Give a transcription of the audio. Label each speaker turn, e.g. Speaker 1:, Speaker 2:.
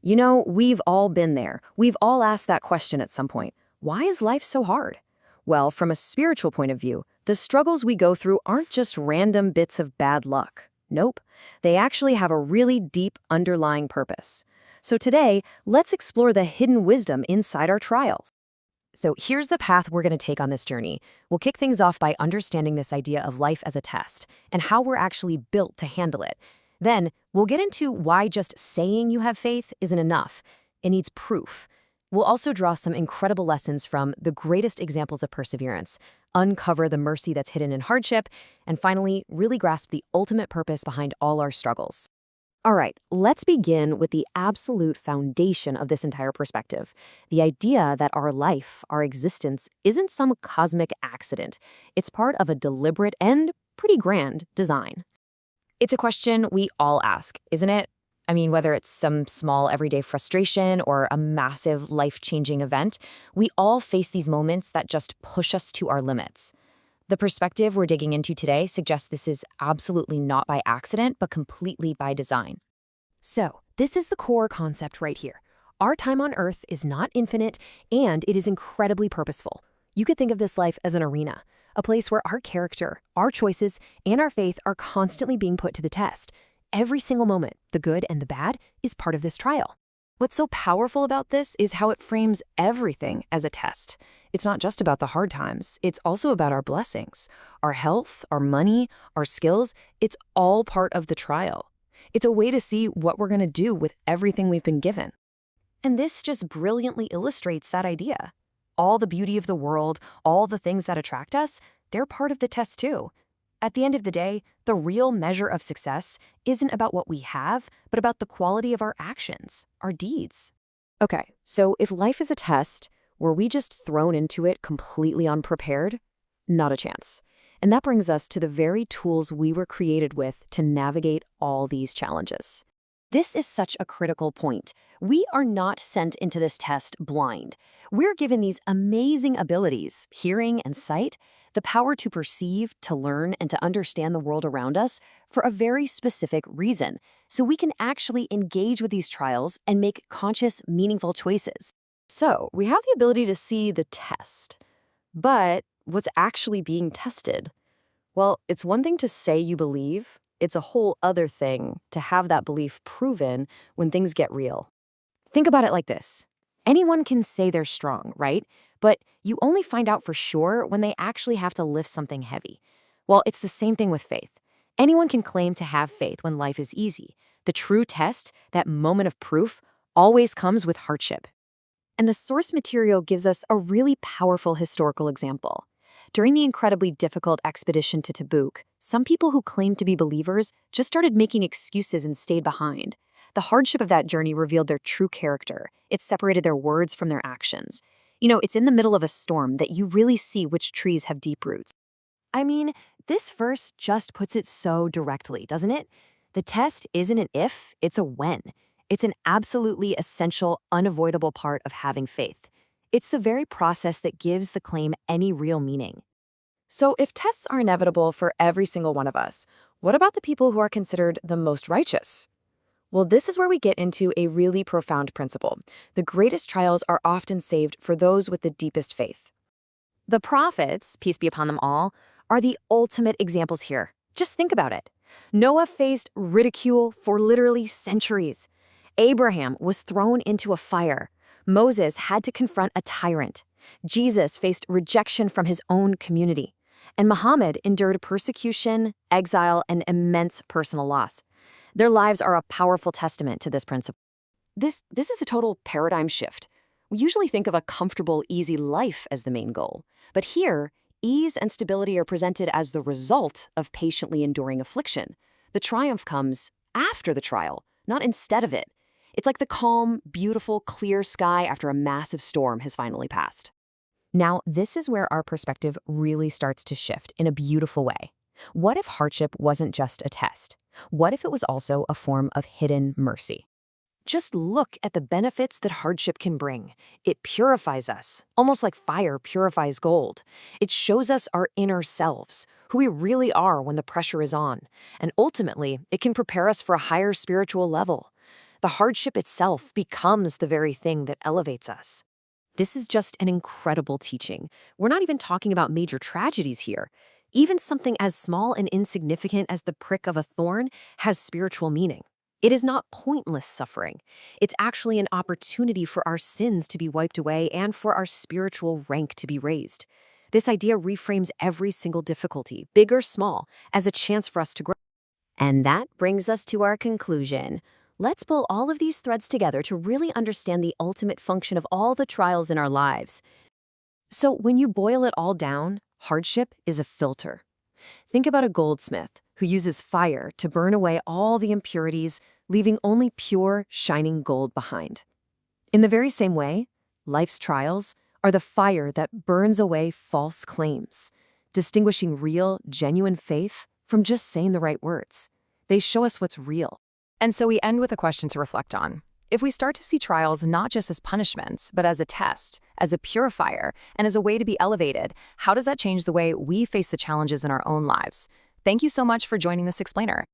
Speaker 1: You know, we've all been there. We've all asked that question at some point. Why is life so hard? Well, from a spiritual point of view, the struggles we go through aren't just random bits of bad luck. Nope. They actually have a really deep underlying purpose. So today, let's explore the hidden wisdom inside our trials. So here's the path we're going to take on this journey. We'll kick things off by understanding this idea of life as a test and how we're actually built to handle it. Then, we'll get into why just saying you have faith isn't enough. It needs proof. We'll also draw some incredible lessons from the greatest examples of perseverance, uncover the mercy that's hidden in hardship, and finally, really grasp the ultimate purpose behind all our struggles. All right, let's begin with the absolute foundation of this entire perspective. The idea that our life, our existence, isn't some cosmic accident. It's part of a deliberate and pretty grand design. It's a question we all ask, isn't it? I mean, whether it's some small everyday frustration or a massive life-changing event, we all face these moments that just push us to our limits. The perspective we're digging into today suggests this is absolutely not by accident, but completely by design. So, this is the core concept right here. Our time on Earth is not infinite, and it is incredibly purposeful. You could think of this life as an arena, a place where our character, our choices, and our faith are constantly being put to the test. Every single moment, the good and the bad, is part of this trial. What's so powerful about this is how it frames everything as a test. It's not just about the hard times, it's also about our blessings. Our health, our money, our skills, it's all part of the trial. It's a way to see what we're going to do with everything we've been given. And this just brilliantly illustrates that idea. All the beauty of the world, all the things that attract us, they're part of the test too. At the end of the day, the real measure of success isn't about what we have, but about the quality of our actions, our deeds. Okay, so if life is a test, were we just thrown into it completely unprepared? Not a chance. And that brings us to the very tools we were created with to navigate all these challenges. This is such a critical point. We are not sent into this test blind. We're given these amazing abilities, hearing and sight, the power to perceive, to learn, and to understand the world around us for a very specific reason, so we can actually engage with these trials and make conscious, meaningful choices. So, we have the ability to see the test. But what's actually being tested? Well, it's one thing to say you believe, it's a whole other thing to have that belief proven when things get real. Think about it like this. Anyone can say they're strong, right? But you only find out for sure when they actually have to lift something heavy. Well, it's the same thing with faith. Anyone can claim to have faith when life is easy. The true test, that moment of proof, always comes with hardship. And the source material gives us a really powerful historical example. During the incredibly difficult expedition to Tabuk, some people who claimed to be believers just started making excuses and stayed behind. The hardship of that journey revealed their true character. It separated their words from their actions. You know, it's in the middle of a storm that you really see which trees have deep roots. I mean, this verse just puts it so directly, doesn't it? The test isn't an if, it's a when. It's an absolutely essential, unavoidable part of having faith. It's the very process that gives the claim any real meaning. So if tests are inevitable for every single one of us, what about the people who are considered the most righteous? Well, this is where we get into a really profound principle. The greatest trials are often saved for those with the deepest faith. The prophets, peace be upon them all, are the ultimate examples here. Just think about it. Noah faced ridicule for literally centuries. Abraham was thrown into a fire. Moses had to confront a tyrant. Jesus faced rejection from his own community. And Muhammad endured persecution, exile, and immense personal loss. Their lives are a powerful testament to this principle. This is a total paradigm shift. We usually think of a comfortable, easy life as the main goal. But here, ease and stability are presented as the result of patiently enduring affliction. The triumph comes after the trial, not instead of it. It's like the calm, beautiful, clear sky after a massive storm has finally passed. Now, this is where our perspective really starts to shift in a beautiful way. What if hardship wasn't just a test? What if it was also a form of hidden mercy? Just look at the benefits that hardship can bring. It purifies us, almost like fire purifies gold. It shows us our inner selves, who we really are when the pressure is on. And ultimately, it can prepare us for a higher spiritual level. The hardship itself becomes the very thing that elevates us. This is just an incredible teaching. We're not even talking about major tragedies here. Even something as small and insignificant as the prick of a thorn has spiritual meaning. It is not pointless suffering. It's actually an opportunity for our sins to be wiped away and for our spiritual rank to be raised. This idea reframes every single difficulty, big or small, as a chance for us to grow. And that brings us to our conclusion. Let's pull all of these threads together to really understand the ultimate function of all the trials in our lives. So when you boil it all down, hardship is a filter. Think about a goldsmith who uses fire to burn away all the impurities, leaving only pure, shining gold behind. In the very same way, life's trials are the fire that burns away false claims, distinguishing real, genuine faith from just saying the right words. They show us what's real.
Speaker 2: And so we end with a question to reflect on. If we start to see trials not just as punishments, but as a test, as a purifier, and as a way to be elevated, how does that change the way we face the challenges in our own lives? Thank you so much for joining this explainer.